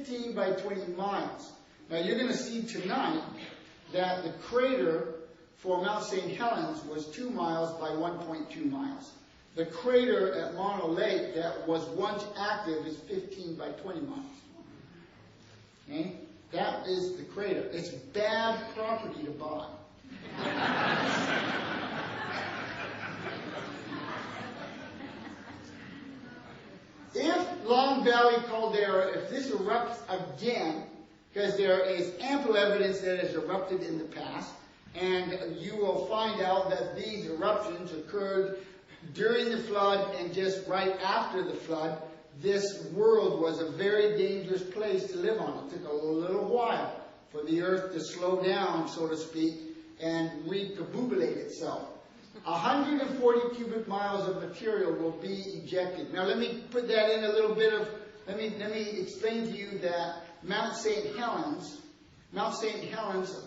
15 by 20 miles. Now you're going to see tonight that the crater for Mount St. Helens was 2 miles by 1.2 miles. The crater at Mono Lake that was once active is 15 by 20 miles. Okay? That is the crater. It's bad property to buy. If Long Valley Caldera, if this erupts again, because there is ample evidence that it has erupted in the past, and you will find out that these eruptions occurred during the flood and just right after the flood. This world was a very dangerous place to live on. It took a little while for the earth to slow down, so to speak, and recombobulate itself. 140 cubic miles of material will be ejected. Now let me put that in a little bit of, let me explain to you that Mount St. Helens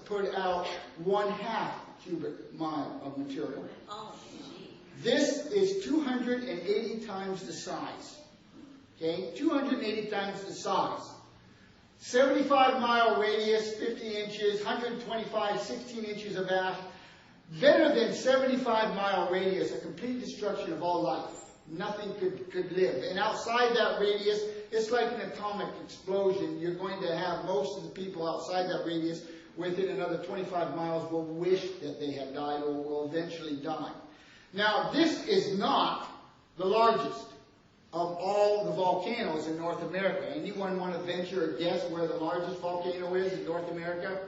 put out 1/2 cubic mile of material. Oh, this is 280 times the size. Okay, 280 times the size. 75-mile radius, 50 inches, 125, 16 inches of ash. Better than 75-mile radius, a complete destruction of all life. Nothing could live. And outside that radius, it's like an atomic explosion. You're going to have most of the people outside that radius within another 25 miles will wish that they had died or will eventually die. Now, this is not the largest of all the volcanoes in North America. Anyone want to venture a guess where the largest volcano is in North America?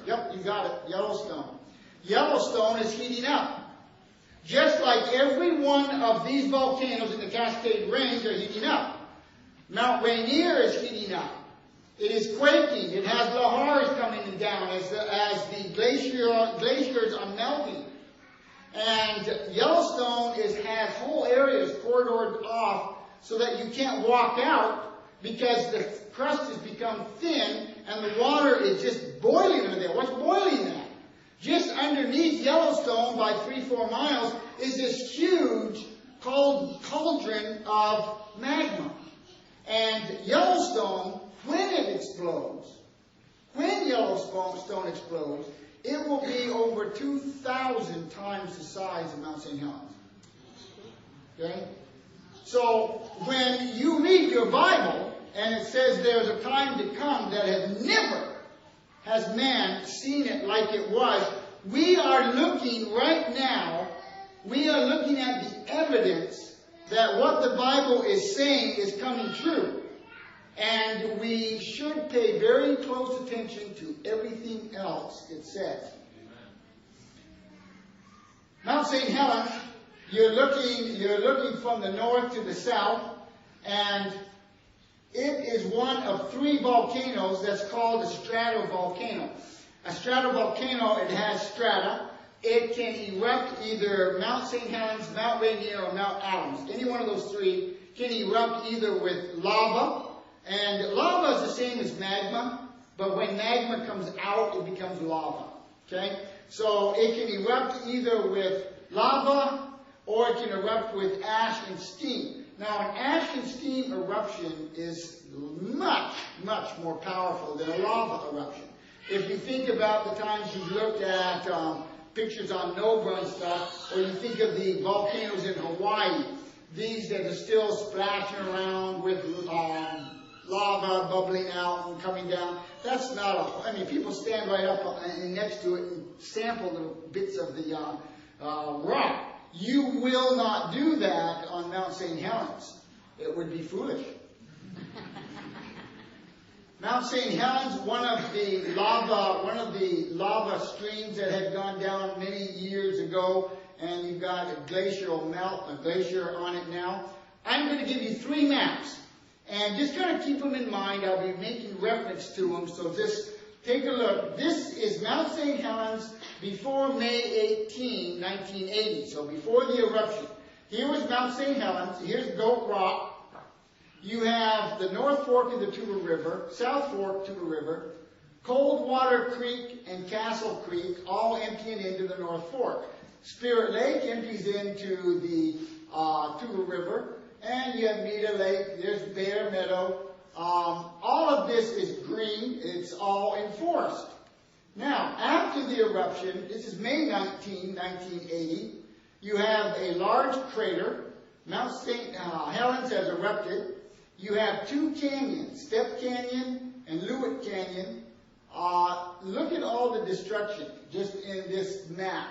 Yep, you got it. Yellowstone. Yellowstone is heating up. Just like every one of these volcanoes in the Cascade Range are heating up. Mount Rainier is heating up. It is quaking. It has lahars coming down as the glaciers are melting. And Yellowstone has whole areas corridored off so that you can't walk out because the crust has become thin and the water is just boiling under there. What's boiling there? Just underneath Yellowstone by 3-4 miles is this huge cauldron of magma. And Yellowstone, when it explodes, when Yellowstone explodes, it will be over 2,000 times the size of Mount St. Helens. Okay? So when you read your Bible and it says there's a time to come that has man seen it like it was, we are looking right now, we are looking at the evidence that what the Bible is saying is coming true. And we should pay very close attention to everything else it says. Mount St. Helens, you're looking from the north to the south, and it is one of 3 volcanoes that's called a stratovolcano. A stratovolcano, it has strata. It can erupt either Mount St. Helens, Mount Rainier, or Mount Adams. Any one of those 3 can erupt either with lava, and lava is the same as magma, but when magma comes out, it becomes lava. Okay? So it can erupt either with lava, or it can erupt with ash and steam. Now, an ash and steam eruption is much, much more powerful than a lava eruption. If you think about the times you've looked at pictures on NOVA and stuff, or you think of the volcanoes in Hawaii, these that are still splashing around with lava bubbling out and coming down, that's not I mean, people stand right up next to it and sample little bits of the rock. You will not do that on Mount St. Helens. It would be foolish. Mount St. Helens, one of the lava streams that had gone down many years ago, and you've got a glacial melt, a glacier on it now. I'm going to give you 3 maps, and just kind of keep them in mind. I'll be making reference to them, so just take a look. This is Mount St. Helens before May 18, 1980, so before the eruption. Here was Mount St. Helens. Here's Goat Rock. You have the North Fork of the Tuba River, South Fork Tuba River, Coldwater Creek and Castle Creek, all emptying into the North Fork. Spirit Lake empties into the Tuba River, and you have Meadow Lake, there's Bear Meadow. All Now, after the eruption, this is May 19, 1980, you have a large crater. Mount St. Helens has erupted. You have two canyons, Step Canyon and Lewitt Canyon. Look at all the destruction just in this map.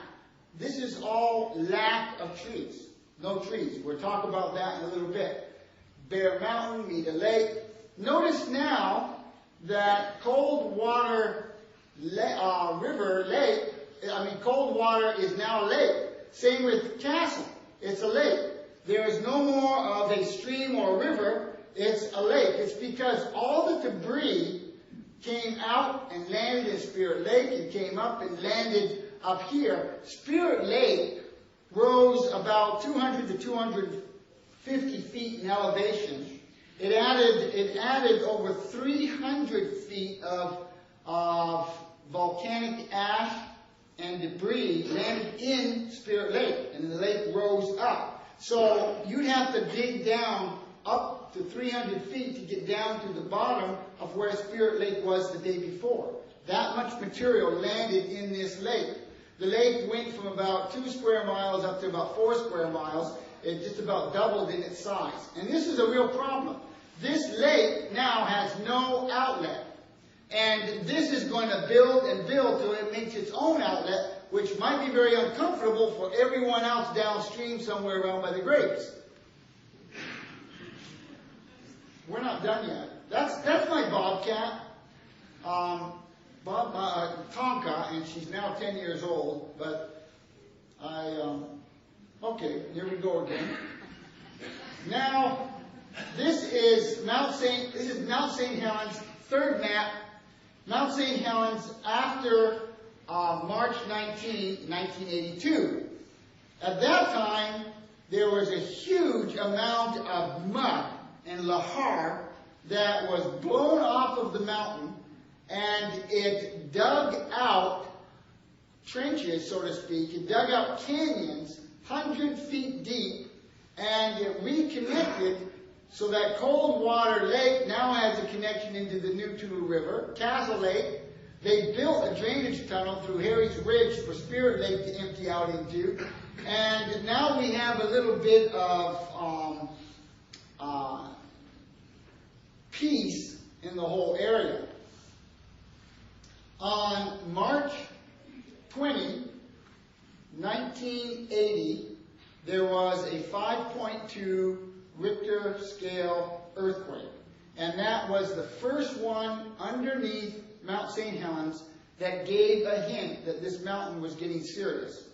This is all lack of trees. No trees. We'll talk about that in a little bit. Bear Mountain, Mead Lake. Notice now that Coldwater Coldwater is now a lake. Same with Castle. It's a lake. There is no more of a stream or a river. It's a lake. It's because all the debris came out and landed in Spirit Lake and came up and landed up here. Spirit Lake rose about 200 to 250 feet in elevation. It added over 300 feet of volcanic ash and debris landed in Spirit Lake, and the lake rose up. So you'd have to dig down up to 300 feet to get down to the bottom of where Spirit Lake was the day before. That much material landed in this lake. The lake went from about 2 square miles up to about 4 square miles. It just about doubled in its size. And this is a real problem. This lake now has no outlet. And this is going to build and build till it makes its own outlet, which might be very uncomfortable for everyone else downstream somewhere around by the grapes. We're not done yet. That's my bobcat, Tonka, and she's now 10 years old. But okay, here we go again. Now, this is Mount St. Helens, third map. Mount St. Helens after March 19, 1982. At that time, there was a huge amount of mud and lahar that was blown off of the mountain, and it dug out trenches, so to speak. It dug out canyons 100 feet deep, and it reconnected so that Coldwater Lake now has a connection into the New Tulu River. Castle Lake, they built a drainage tunnel through Harry's Ridge for Spirit Lake to empty out into. And now we have a little bit of peace in the whole area. On March 20, 1980, there was a 5.2 Richter scale earthquake. And that was the first one underneath Mount St. Helens that gave a hint that this mountain was getting serious.